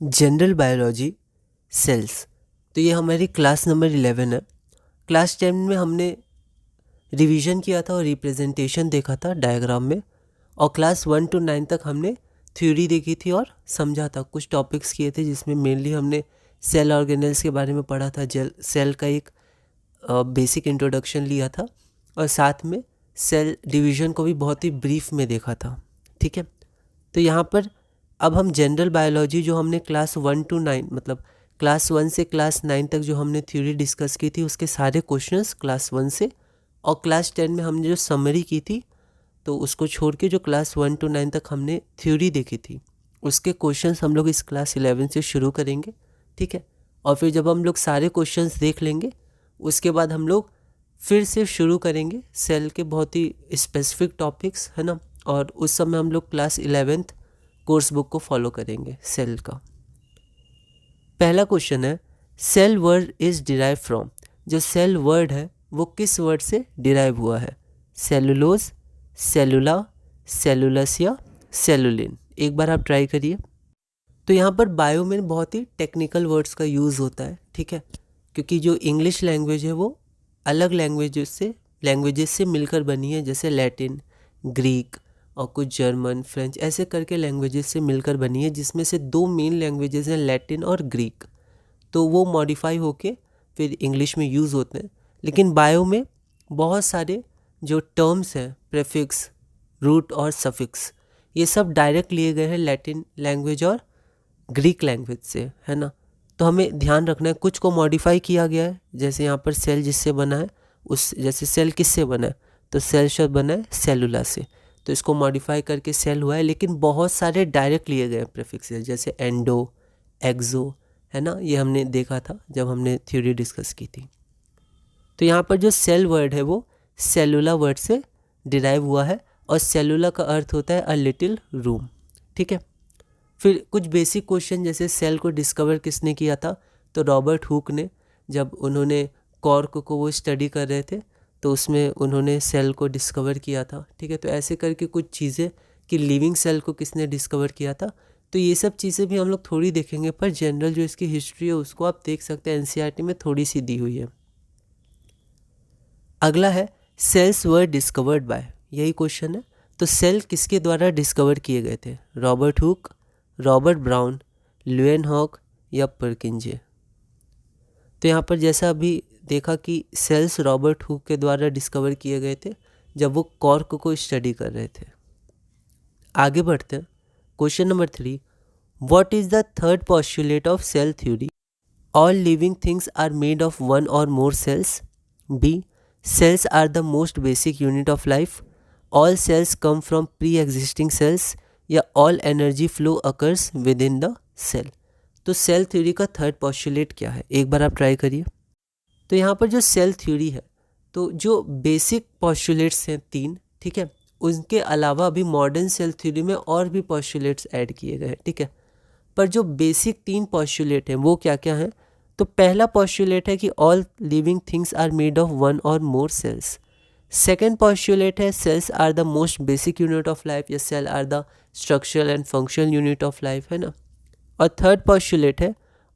General biology sales. तो ये हमारी क्लास नंबर 11 है। क्लास 10 में हमने रिवीजन किया था और रिप्रेजेंटेशन देखा था डायग्राम में, और क्लास 1 to 9 तक हमने थ्योरी देखी थी और समझा था। कुछ टॉपिक्स किए थे जिसमें मेनली हमने सेल ऑर्गेनेल्स के बारे में पढ़ा था, सेल का एक बेसिक इंट्रोडक्शन लिया था, और साथ में सेल डिवीज़न को भी बहुत ही ब्रीफ में देखा था। ठीक है, तो यहाँ पर अब हम जनरल बायोलॉजी जो हमने क्लास 1 to 9 मतलब क्लास 1 से क्लास 9 तक जो हमने थ्योरी डिस्कस की थी उसके सारे क्वेश्चंस क्लास 1 से, और क्लास 10 में हमने जो समरी की थी तो उसको छोड़ के जो क्लास 1 to 9 तक हमने थ्योरी देखी थी उसके क्वेश्चंस हम लोग इस क्लास 11 से शुरू करेंगे। ठीक है, और फिर जब हम लोग सारे क्वेश्चंस देख लेंगे उसके बाद हम लोग फिर से शुरू करेंगे सेल के बहुत ही स्पेसिफिक टॉपिक्स, है ना। और उस समय हम लोग क्लास 11th कोर्स बुक को फॉलो करेंगे सेल का। पहला क्वेश्चन है, cell word is derive from. जो सेल वर्ड है वो किस वर्ड से डिराइव हुआ है? सेलुलोज, सेलुला, सेलुलस या सेलुलिन? एक बार आप ट्राई करिए। तो यहाँ पर बायो में बहुत ही टेक्निकल वर्ड्स का यूज़ होता है। ठीक है, क्योंकि जो इंग्लिश लैंग्वेज है वो अलग लैंग्वेजेस से मिलकर बनी है, जैसे लैटिन, ग्रीक और कुछ जर्मन, फ्रेंच, ऐसे करके लैंग्वेजेस से मिलकर बनी है, जिसमें से दो मेन लैंग्वेजेस हैं लैटिन और ग्रीक। तो वो मॉडिफाई होके फिर इंग्लिश में यूज़ होते हैं। लेकिन बायो में बहुत सारे जो टर्म्स हैं, प्रेफिक्स, रूट और सफिक्स, ये सब डायरेक्ट लिए गए हैं लैटिन लैंग्वेज और ग्रीक लैंग्वेज से, है ना। तो हमें ध्यान रखना है, कुछ को मॉडिफाई किया गया है, जैसे यहाँ पर सेल जिससे बना है उस, जैसे सेल किससे बना है, तो सेल शब्द बना है सेलुला से, तो इसको मॉडिफाई करके सेल हुआ है। लेकिन बहुत सारे डायरेक्ट लिए गए हैं प्रीफिक्सेस, जैसे एंडो, एक्सो, है ना। ये हमने देखा था जब हमने थ्योरी डिस्कस की थी। तो यहाँ पर जो सेल वर्ड है वो सेलुला वर्ड से डिराइव हुआ है, और सेलुला का अर्थ होता है अ लिटिल रूम। ठीक है, फिर कुछ बेसिक क्वेश्चन, जैसे सेल को डिस्कवर किसने किया था? तो रॉबर्ट हुक ने। जब उन्होंने कॉर्क को वो स्टडी कर रहे थे तो उसमें उन्होंने सेल को डिस्कवर किया था। ठीक है, तो ऐसे करके कुछ चीज़ें कि लिविंग सेल को किसने डिस्कवर किया था, तो ये सब चीज़ें भी हम लोग थोड़ी देखेंगे, पर जनरल जो इसकी हिस्ट्री है उसको आप देख सकते हैं, एनसीईआरटी में थोड़ी सी दी हुई है। अगला है, सेल्स वर डिस्कवर्ड बाय। यही क्वेश्चन है। तो सेल किसके द्वारा डिस्कवर किए गए थे? रॉबर्ट हुक, रॉबर्ट ब्राउन, ल्यूएनहॉक या परकिंजे? तो यहाँ पर जैसा अभी देखा कि सेल्स रॉबर्ट हुक के द्वारा डिस्कवर किए गए थे जब वो कॉर्क को स्टडी कर रहे थे। आगे बढ़ते हैं। Question number 3, what is the third postulate of cell theory? All living things are made of one or more cells. B, cells are the most basic unit of life. All cells come from pre-existing cells, या all energy flow occurs within the cell। तो cell theory का third postulate क्या है? एक बार आप try करिए। तो यहाँ पर जो सेल थ्योरी है, तो जो बेसिक पोस्टुलेट्स हैं 3, ठीक है, उनके अलावा अभी मॉडर्न सेल थ्योरी में और भी पोस्टुलेट्स ऐड किए गए हैं। ठीक है, पर जो बेसिक 3 पोस्टुलेट हैं वो क्या क्या हैं? तो पहला पोस्टुलेट है कि all living things are made of one or more cells. Second postulate है cells are the most basic unit of life, या cell are the structural and functional unit of life, है ना। और थर्ड पोस्टुलेट है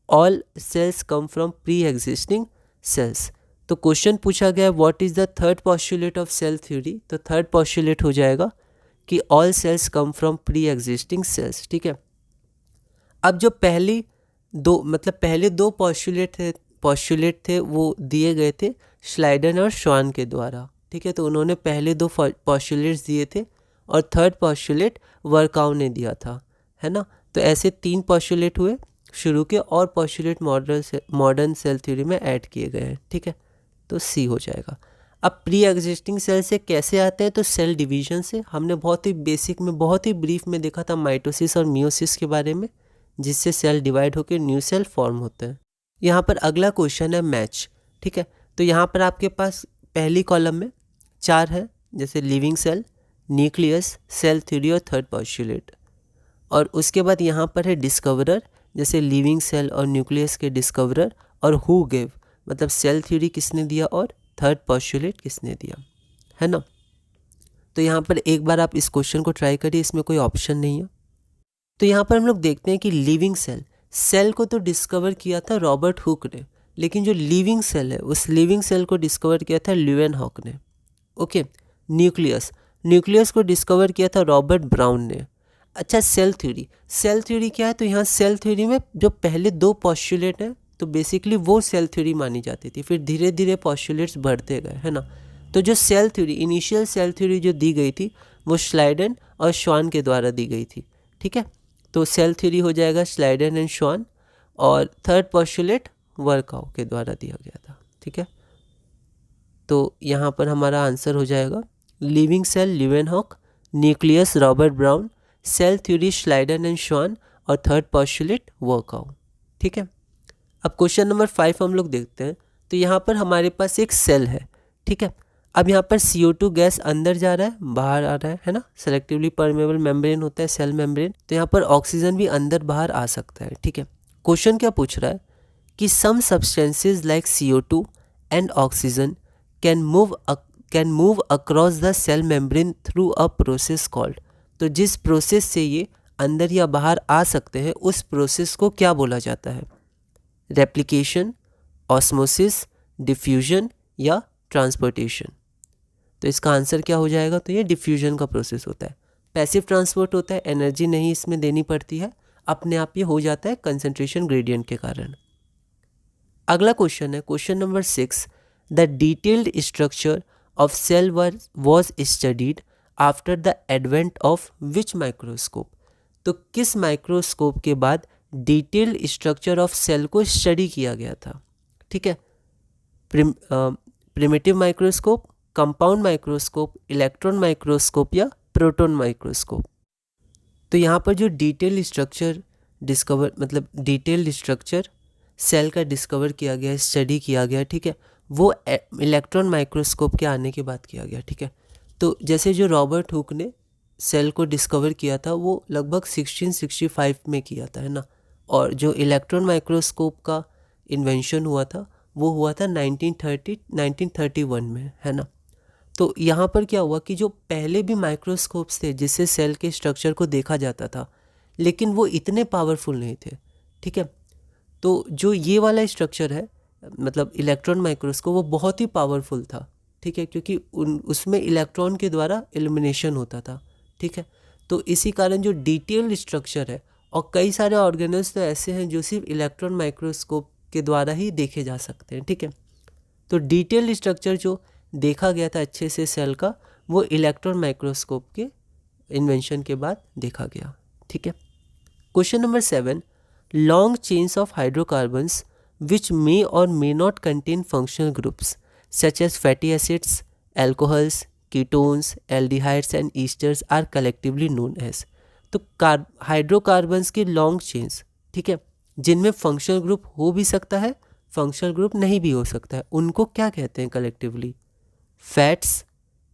all cells come from pre existing cells. तो question पूछा गया है what is the third postulate of cell theory, तो थर्ड पोस्टुलेट हो जाएगा कि all cells come from pre existing sales. ठीक है, अब जो पहले दो पोस्टुलेट थे वो दिए गए थे श्लाइडन और श्वान के द्वारा। ठीक है, तो उन्होंने पहले दो पोस्टुलेट्स दिए थे और थर्ड पोस्टुलेट वर्काउ ने दिया था, है ना। तो ऐसे 3 पोस्टुलेट हुए शुरू के, और पोस्टुलेट मॉडर्न सेल थ्योरी में ऐड किए गए हैं। ठीक है, तो सी हो जाएगा। अब प्री एग्जिस्टिंग सेल से कैसे आते हैं? तो सेल डिवीजन से। हमने बहुत ही बेसिक में, बहुत ही ब्रीफ में देखा था माइटोसिस और मियोसिस के बारे में, जिससे सेल डिवाइड होकर न्यू सेल फॉर्म होते हैं। यहाँ पर अगला क्वेश्चन है मैच। ठीक है, तो यहाँ पर आपके पास पहली कॉलम में 4 है, जैसे living cell, nucleus, cell theory और थर्ड पोस्टुलेट। और उसके बाद यहाँ पर है डिस्कवरर, जैसे लिविंग सेल और न्यूक्लियस के डिस्कवरर, और हु गिव, मतलब सेल थ्योरी किसने दिया और थर्ड पोस्टुलेट किसने दिया, है ना। तो यहाँ पर एक बार आप इस क्वेश्चन को ट्राई करिए, इसमें कोई ऑप्शन नहीं है। तो यहाँ पर हम लोग देखते हैं कि लिविंग सेल, सेल को तो डिस्कवर किया था रॉबर्ट हुक ने, लेकिन जो लिविंग सेल है उस लिविंग सेल को डिस्कवर किया था ल्यूवेनहॉक ने। ओके, न्यूक्लियस को डिस्कवर किया था रॉबर्ट ब्राउन ने। अच्छा, सेल थ्योरी क्या है? तो यहाँ सेल थ्योरी में जो पहले 2 पॉस्टुलेट हैं तो बेसिकली वो सेल थ्योरी मानी जाती थी, फिर धीरे धीरे पॉस्टुलेट्स बढ़ते गए, है ना। तो जो cell theory, initial cell theory जो दी गई थी वो श्लाइडन और श्वान के द्वारा दी गई थी, ठीक है। तो सेल थ्योरी हो जाएगा श्लाइडन एंड श्वान, और थर्ड पॉस्टुलेट वर्काउ के द्वारा दिया गया था, ठीक है। तो यहाँ पर हमारा आंसर हो जाएगा living cell Leeuwenhoek, nucleus Robert Brown, cell theory Schleiden and Schwann, और थर्ड पॉस्टुलेट वर्काउ, ठीक है। अब क्वेश्चन नंबर 5 हम लोग देखते हैं। तो यहाँ पर हमारे पास एक सेल है, ठीक है। अब यहाँ पर CO2 गैस अंदर जा रहा है, बाहर आ रहा है ना। सेलेक्टिवली परमेबल मेम्ब्रेन होता है सेल मेम्ब्रेन, तो यहाँ पर ऑक्सीजन भी अंदर बाहर आ सकता है, ठीक है। क्वेश्चन क्या पूछ रहा है कि some substances like CO2 and oxygen can move across the cell membrane through a process called. तो जिस प्रोसेस से ये अंदर या बाहर आ सकते हैं उस प्रोसेस को क्या बोला जाता है? रेप्लिकेशन, ऑस्मोसिस, डिफ्यूजन या ट्रांसपोर्टेशन। तो इसका आंसर क्या हो जाएगा? तो ये डिफ्यूजन का प्रोसेस होता है। पैसिव ट्रांसपोर्ट होता है, एनर्जी नहीं इसमें देनी पड़ती है, अपने आप ये हो जाता है कंसंट्रेशन ग्रेडियंट के कारण। अगला क्वेश्चन है question number 6। The detailed structure of cell was studied after the advent of which microscope. तो किस माइक्रोस्कोप के बाद डिटेल्ड स्ट्रक्चर ऑफ सेल को स्टडी किया गया था? ठीक है, primitive microscope, compound microscope, electron microscope या प्रोटॉन माइक्रोस्कोप। तो यहाँ पर जो detailed structure detailed structure cell का डिस्कवर किया गया, स्टडी किया गया, ठीक है, वो इलेक्ट्रॉन माइक्रोस्कोप के आने के बाद किया गया, ठीक है। तो जैसे जो रॉबर्ट हुक ने सेल को डिस्कवर किया था वो लगभग 1665 में किया था, है ना। और जो इलेक्ट्रॉन माइक्रोस्कोप का इन्वेंशन हुआ था वो हुआ था 1931 में, है ना। तो यहाँ पर क्या हुआ कि जो पहले भी माइक्रोस्कोप्स थे जिससे सेल के स्ट्रक्चर को देखा जाता था, लेकिन वो इतने पावरफुल नहीं थे, ठीक है। तो जो ये वाला स्ट्रक्चर है मतलब इलेक्ट्रॉन माइक्रोस्कोप, वो बहुत ही पावरफुल था, ठीक है, क्योंकि उसमें इलेक्ट्रॉन के द्वारा इल्यूमिनेशन होता था, ठीक है। तो इसी कारण जो डिटेल्ड स्ट्रक्चर है, और कई सारे ऑर्गेनल्स तो ऐसे हैं जो सिर्फ इलेक्ट्रॉन माइक्रोस्कोप के द्वारा ही देखे जा सकते हैं, ठीक है। तो डिटेल्ड स्ट्रक्चर जो देखा गया था अच्छे से सेल का, वो इलेक्ट्रॉन माइक्रोस्कोप के इन्वेंशन के बाद देखा गया, ठीक है। Question number 7। Long chains of hydrocarbons which may or may not contain functional groups such as fatty acids, alcohols, ketones, aldehydes and esters are collectively known as। तो हाइड्रोकार्बन्स की long chains, ठीक है, जिनमें फंक्शनल ग्रुप हो भी सकता है, functional group नहीं भी हो सकता है, उनको क्या कहते हैं कलेक्टिवली? फैट्स,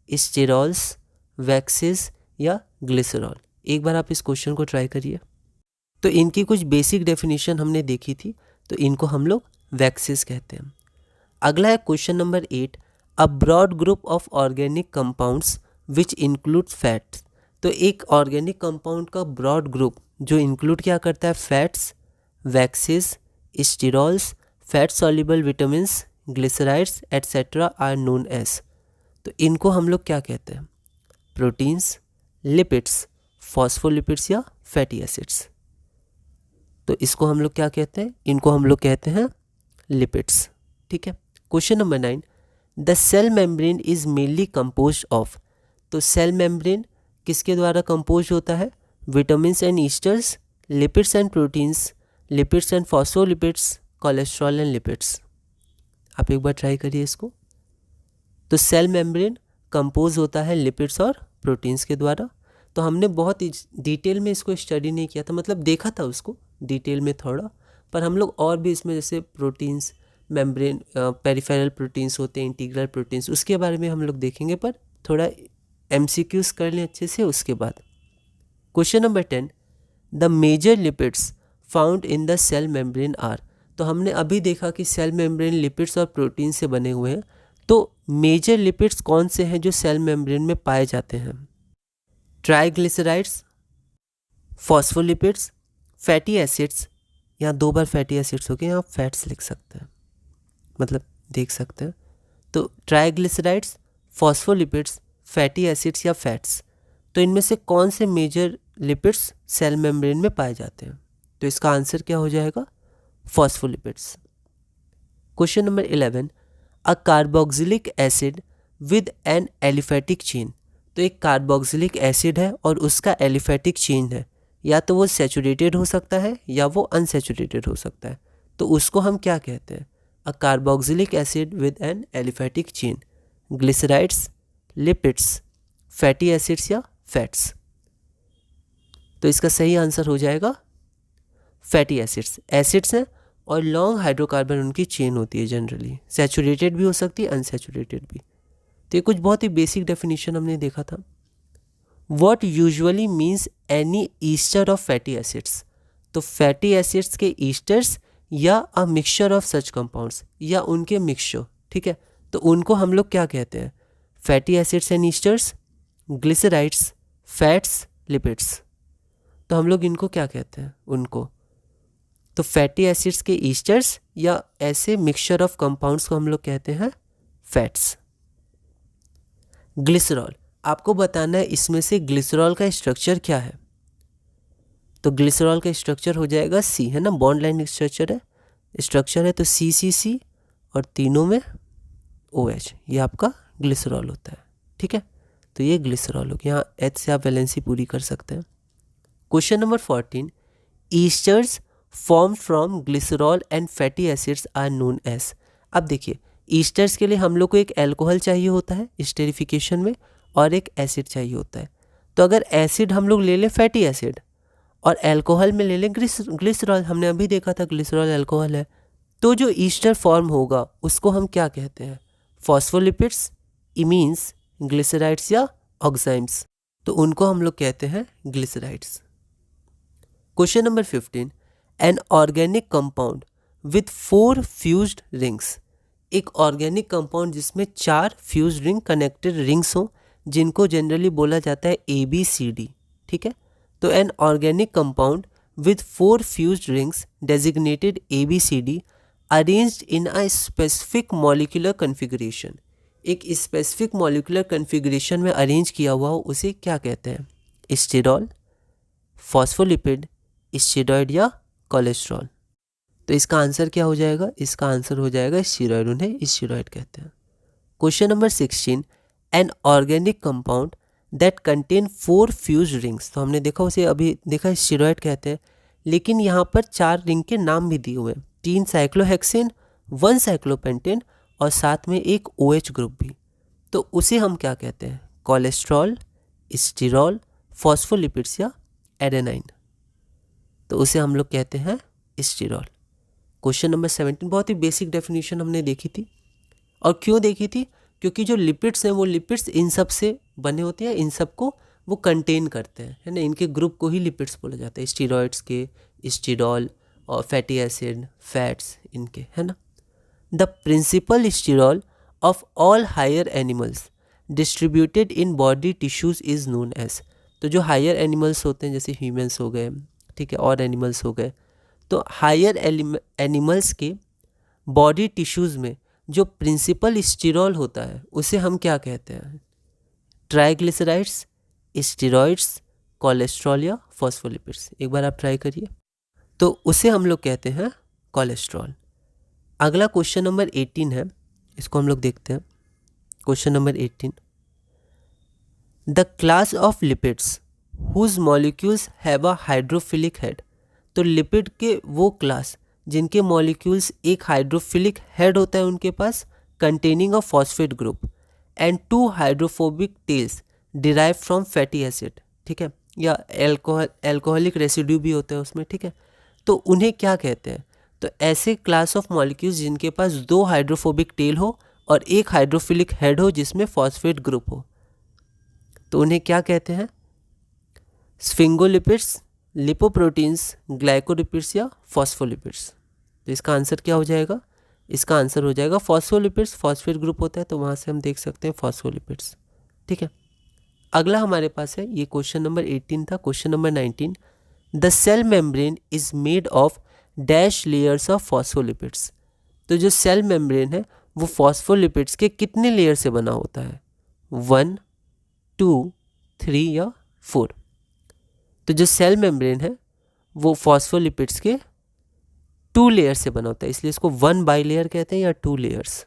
स्टेरॉल्स, वैक्सेस या ग्लिसरॉल। एक बार आप इस क्वेश्चन को ट्राई करिए। तो इनकी कुछ बेसिक डेफिनेशन हमने देखी थी, तो इनको हम लोग वैक्सेस कहते हैं। अगला है question number 8। A broad group of organic compounds which include fats. तो एक ऑर्गेनिक कंपाउंड का ब्रॉड ग्रुप जो इंक्लूड क्या करता है? Fats, waxes, sterols, fat soluble vitamins, glycerides etcetera are known as. तो इनको हम लोग क्या कहते हैं? प्रोटीन्स, लिपिड्स, फॉस्फोलिपिड्स या फैटी एसिड्स। तो इसको हम लोग क्या कहते हैं? इनको हम लोग कहते हैं लिपिड्स, ठीक है। Question number 9। The cell membrane is mainly compose of. तो सेल मेम्ब्रेन किसके द्वारा कंपोज होता है? Vitamins and esters, lipids and proteins, lipids and phospholipids, cholesterol and lipids. आप एक बार ट्राई करिए इसको। तो सेल मेम्ब्रेन कंपोज होता है लिपिड्स और प्रोटीन्स के द्वारा। तो हमने बहुत डिटेल में इसको स्टडी नहीं किया था, मतलब देखा था उसको डिटेल में थोड़ा, पर हम लोग और भी इसमें जैसे प्रोटीन्स, मेम्ब्रेन, पेरिफेरल प्रोटीन्स होते हैं, इंटीग्रल प्रोटीन्स, उसके बारे में हम लोग देखेंगे, पर थोड़ा MCQs कर लें अच्छे से उसके बाद। Question number 10। The major lipids found in the cell membrane are. तो हमने अभी देखा कि सेल मेम्ब्रेन लिपिड्स और प्रोटीन से बने हुए हैं, तो मेजर लिपिड्स कौन से हैं जो सेल मेम्ब्रेन में पाए जाते हैं? ट्राइग्लिसराइड्स, फॉस्फोलिपिड्स, फैटी एसिड्स, यहाँ 2 बार फैटी एसिड्स हो गए, यहाँ फैट्स लिख सकते हैं, मतलब देख सकते हैं। तो ट्राइग्लिसराइड्स, फॉस्फोलिपिड्स, फैटी एसिड्स या फैट्स, तो इनमें से कौन से मेजर लिपिड्स सेल मेम्ब्रेन में पाए जाते हैं? तो इसका आंसर क्या हो जाएगा? Phospholipids. Question number 11, a carboxylic acid with an aliphatic chain. तो एक कार्बोक्सिलिक एसिड है और उसका एलिफेटिक चेन है, या तो वो सैचुरेटेड हो सकता है या वो अनसैचुरेटेड हो सकता है, तो उसको हम क्या कहते हैं? A carboxylic acid with an aliphatic chain, glycerides, lipids, fatty acids या फैट्स। तो इसका सही आंसर हो जाएगा फैटी एसिड्स। एसिड्स हैं और लॉन्ग हाइड्रोकार्बन उनकी चेन होती है, जनरली सैचुरेटेड भी हो सकती है, अनसैचुरेटेड भी। तो ये कुछ बहुत ही बेसिक डेफिनेशन हमने देखा था। What usually means any ester of fatty acids. तो फैटी एसिड्स के ईस्टर्स या a mixture of such compounds, या उनके मिक्सचर, ठीक है, तो उनको हम लोग क्या कहते हैं? Fatty acids and esters, glycerides, fats, lipids. तो हम लोग इनको क्या कहते हैं? उनको, तो फैटी एसिड्स के ईस्टर्स या ऐसे मिक्सचर ऑफ कंपाउंड्स को हम लोग कहते हैं फैट्स। ग्लिसरॉल, आपको बताना है इसमें से ग्लिसरॉल का स्ट्रक्चर क्या है। तो ग्लिसरॉल का स्ट्रक्चर हो जाएगा सी, है ना, बॉन्ड लाइन स्ट्रक्चर है, तो सी और तीनों में OH, ये आपका ग्लिसरॉल होता है, ठीक है। तो ये ग्लिसरॉल हो गया, यहाँ H से आप वैलेंसी पूरी कर सकते हैं। Question number 14, esters form from glycerol and fatty acids are known as. अब देखिए, ईस्टर्स के लिए हम लोग को एक अल्कोहल चाहिए होता है स्टेरिफिकेशन में, और एक एसिड चाहिए होता है। तो अगर एसिड हम लोग ले लें फैटी एसिड, और अल्कोहल में ले लें ग्लिसरॉल, हमने अभी देखा था ग्लिसरॉल अल्कोहल है, तो जो ईस्टर फॉर्म होगा उसको हम क्या कहते हैं? फॉस्फोलिपिड्स, इमीन्स, ग्लिसराइड्स या ऑक्साइम्स। तो उनको हम लोग कहते हैं glycerides. Question number 15, an organic compound with 4 fused rings. एक ऑर्गेनिक कंपाउंड जिसमें 4 फ्यूज्ड रिंग, कनेक्टेड रिंग्स हों, जिनको जनरली बोला जाता है ABCD, ठीक है। तो an organic compound with 4 fused rings designated ABCD arranged in a specific molecular configuration, एक स्पेसिफिक मॉलिक्यूलर कन्फिगरेशन में अरेंज किया हुआ हो, उसे क्या कहते हैं? स्टेरॉल, फॉस्फोलिपिड, स्टेरॉइड या कोलेस्ट्रॉल। तो इसका आंसर क्या हो जाएगा? इसका आंसर हो जाएगा स्टेरॉइड, उन्हें स्टेरॉइड कहते हैं। Question number 16, an organic compound that contain 4 fused rings. तो हमने देखा, उसे अभी देखा स्टेरॉइड कहते हैं, लेकिन यहाँ पर 4 रिंग के नाम भी दिए हुए हैं, 3 साइक्लोहेक्सेन, 1 साइक्लोपेंटेन और साथ में एक OH ग्रुप भी। तो उसे हम क्या कहते हैं? कोलेस्ट्रॉल, स्टेरॉल, फॉस्फोलिपिड्स या एडेनाइन। तो उसे हम लोग कहते हैं स्टेरॉल। क्वेश्चन नंबर 17, बहुत ही बेसिक डेफिनेशन हमने देखी थी। और क्यों देखी थी? क्योंकि जो लिपिड्स हैं वो लिपिड्स इन सब से बने होते हैं, इन सब को वो कंटेन करते हैं, है ना, इनके ग्रुप को ही लिपिड्स बोला जाता है, स्टीरॉइड्स के, स्टीरॉल और फैटी एसिड, फैट्स इनके, है ना। The principal sterol of all higher animals distributed in body tissues is known as. तो जो हायर एनिमल्स होते हैं, जैसे ह्यूमंस हो गए, ठीक है, और एनिमल्स हो गए, तो हायर एनिमल्स के बॉडी टिश्यूज़ में जो प्रिंसिपल स्टीरॉल होता है उसे हम क्या कहते हैं? ट्राइग्लिसराइड्स, स्टीरॉइड्स, कोलेस्ट्रॉल या फॉस्फोलिपिड्स। एक बार आप ट्राई करिए। तो उसे हम लोग कहते हैं कोलेस्ट्रॉल। अगला क्वेश्चन नंबर 18 है, इसको हम लोग देखते हैं। Question number 18, the class of lipids whose molecules have a hydrophilic head. तो लिपिड के वो क्लास जिनके मॉलिक्यूल्स एक हाइड्रोफिलिक हेड होता है उनके पास, containing a phosphate group and 2 hydrophobic tails derive from fatty acid, ठीक है, या एल्कोहलिक रेसिड्यू भी होता है उसमें, ठीक है। तो उन्हें क्या कहते हैं? तो ऐसे क्लास ऑफ मॉलिक्यूल्स जिनके पास 2 हाइड्रोफोबिक टेल हो और एक हाइड्रोफिलिक हेड हो जिसमें फॉस्फेट ग्रुप हो, तो उन्हें क्या कहते हैं? स्फिंगोलिपिड्स, लिपोप्रोटीन्स, ग्लाइकोलिपिड्स या फॉस्फोलिपिड्स। तो इसका आंसर क्या हो जाएगा? इसका आंसर हो जाएगा फॉस्फोलिपिड्स। फॉस्फेट ग्रुप होता है तो वहाँ से हम देख सकते हैं फॉस्फोलिपिड्स, ठीक है। अगला हमारे पास है, ये क्वेश्चन नंबर 18 था। Question number 19, the cell membrane is made of dash layers of phospholipids. तो जो सेल मेम्ब्रेन है वो फॉस्फोलिपिड्स के कितने लेयर से बना होता है? 1, 2, 3 या 4। तो जो सेल मेम्ब्रेन है वो फॉस्फोलिपिड्स के 2 लेयर से बना होता है, इसलिए इसको 1 बाइलेयर कहते हैं या 2 लेयर्स।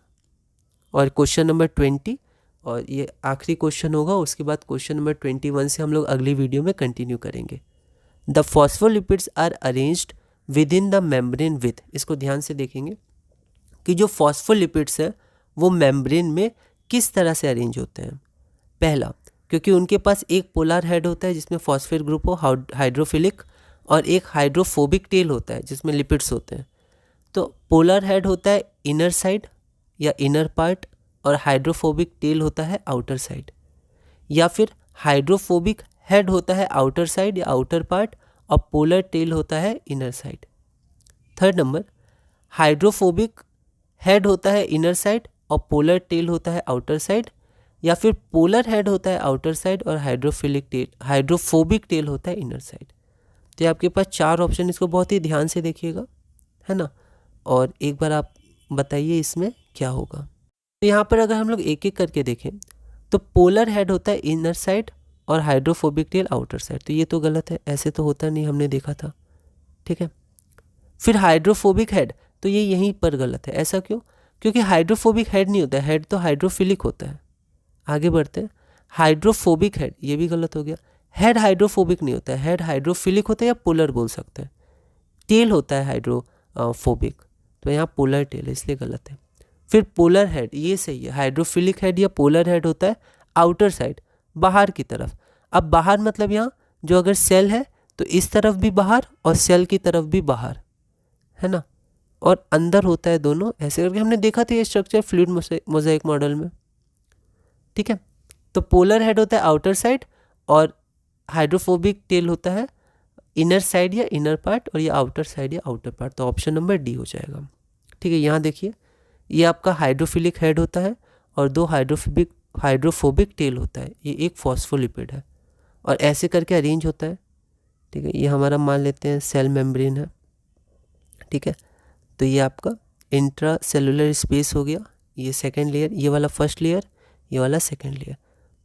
और क्वेश्चन नंबर 20, और ये आखिरी क्वेश्चन होगा, उसके बाद क्वेश्चन नंबर 21 से हम लोग अगली वीडियो में कंटिन्यू करेंगे। The phospholipids are arranged within the membrane with. इसको ध्यान से देखेंगे कि जो फॉस्फोलिपिड्स है वो मेम्ब्रेन में किस तरह से अरेंज होते हैं। पहला, क्योंकि उनके पास एक पोलर हेड होता है जिसमें फॉस्फेट ग्रुप हो हाइड्रोफिलिक, और एक हाइड्रोफोबिक टेल होता है जिसमें लिपिड्स होते हैं। तो पोलर हेड होता है इनर साइड या इनर पार्ट, और हाइड्रोफोबिक टेल होता है आउटर साइड, या फिर हाइड्रोफोबिक हेड होता है आउटर साइड या आउटर पार्ट, और पोलर टेल होता है inner side. Third number, hydrophobic head होता है इनर साइड और पोलर टेल होता है आउटर साइड, या फिर पोलर हेड होता है आउटर साइड और हाइड्रोफोबिक टेल होता है इनर साइड। तो आपके पास 4 ऑप्शन, इसको बहुत ही ध्यान से देखिएगा, है ना, और एक बार आप बताइए इसमें क्या होगा। तो यहाँ पर अगर हम लोग एक एक करके देखें तो पोलर हेड होता है इनर साइड और हाइड्रोफोबिक टेल आउटर साइड, तो ये तो गलत है, ऐसे तो होता नहीं, हमने देखा था, ठीक है। फिर हाइड्रोफोबिक हेड, तो ये यहीं पर गलत है। ऐसा क्यों? क्योंकि हाइड्रोफोबिक हेड नहीं होता है, हेड तो हाइड्रोफिलिक होता है। आगे बढ़ते हैं, हाइड्रोफोबिक हेड, ये भी गलत हो गया। हेड हाइड्रोफोबिक नहीं होता है, हेड हाइड्रोफिलिक होता है या पोलर बोल सकते हैं। टेल होता है हाइड्रोफोबिक, तो यहाँ पोलर टेल है, इसलिए गलत है। फिर पोलर हेड, ये सही है, हाइड्रोफिलिक हेड या पोलर हेड होता है आउटर साइड, बाहर की तरफ। अब बाहर मतलब यहाँ जो अगर सेल है तो इस तरफ भी बाहर और सेल की तरफ भी बाहर, है ना, और अंदर होता है दोनों। ऐसे करके हमने देखा था ये स्ट्रक्चर फ्लूइड मोज़ेक मॉडल में, ठीक है। तो पोलर हेड होता है आउटर साइड और हाइड्रोफोबिक टेल होता है इनर साइड या इनर पार्ट, और ये आउटर साइड या आउटर पार्ट। तो ऑप्शन नंबर डी हो जाएगा, ठीक है। यहाँ देखिए, ये आपका हाइड्रोफिलिक हेड होता है और 2 हाइड्रोफोबिक टेल होता है, ये एक फॉस्फोलिपिड है, और ऐसे करके अरेंज होता है, ठीक है। ये हमारा मान लेते हैं सेल मेम्ब्रेन है, ठीक है। तो ये आपका इंट्रा सेलुलर स्पेस हो गया, ये सेकेंड लेयर, ये वाला फर्स्ट लेयर, ये वाला सेकेंड लेयर।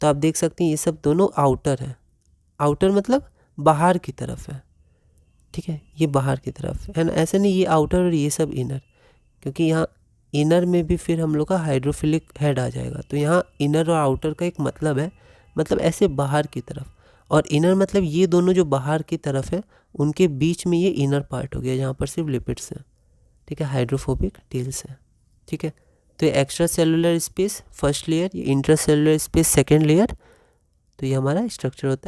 तो आप देख सकते हैं ये सब दोनों आउटर है, आउटर मतलब बाहर की तरफ है, ठीक है, ये बाहर की तरफ है ना, ऐसा नहीं ये आउटर और ये सब इनर, क्योंकि यहाँ इनर में भी फिर हम लोग का हाइड्रोफिलिक हेड आ जाएगा। तो यहाँ इनर और आउटर का एक मतलब है, मतलब ऐसे बाहर की तरफ, और इनर मतलब ये दोनों जो बाहर की तरफ है उनके बीच में ये इनर पार्ट हो गया जहाँ पर सिर्फ लिपिड्स हैं, ठीक है, हाइड्रोफोबिक टेल्स हैं, ठीक है। तो ये extracellular space first layer, ये intracellular space second layer, तो ये हमारा स्ट्रक्चर होता है।